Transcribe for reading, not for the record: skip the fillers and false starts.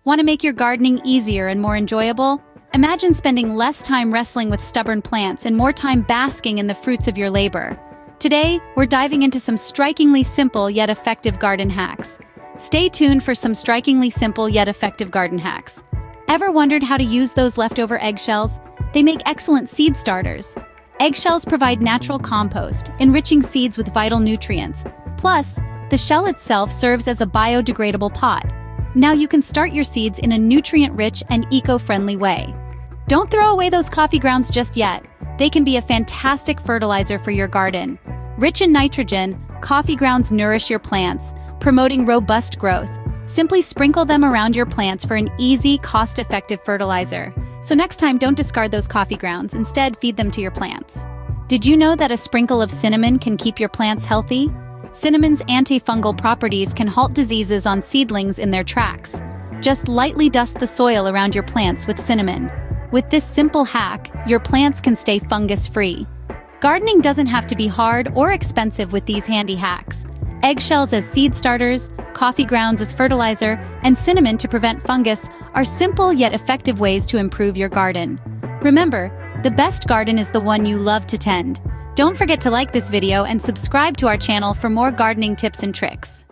Want to make your gardening easier and more enjoyable? Imagine spending less time wrestling with stubborn plants and more time basking in the fruits of your labor. Today, we're diving into some strikingly simple yet effective garden hacks. Stay tuned for some strikingly simple yet effective garden hacks. Ever wondered how to use those leftover eggshells? They make excellent seed starters. Eggshells provide natural compost, enriching seeds with vital nutrients. Plus, the shell itself serves as a biodegradable pot. Now you can start your seeds in a nutrient-rich and eco-friendly way. Don't throw away those coffee grounds just yet. They can be a fantastic fertilizer for your garden. Rich in nitrogen, coffee grounds nourish your plants, promoting robust growth. Simply sprinkle them around your plants for an easy, cost-effective fertilizer. So next time, don't discard those coffee grounds. Instead, feed them to your plants. Did you know that a sprinkle of cinnamon can keep your plants healthy? Cinnamon's antifungal properties can halt diseases on seedlings in their tracks. Just lightly dust the soil around your plants with cinnamon. With this simple hack, your plants can stay fungus-free. Gardening doesn't have to be hard or expensive with these handy hacks. Eggshells as seed starters, coffee grounds as fertilizer, and cinnamon to prevent fungus are simple yet effective ways to improve your garden. Remember, the best garden is the one you love to tend. Don't forget to like this video and subscribe to our channel for more gardening tips and tricks.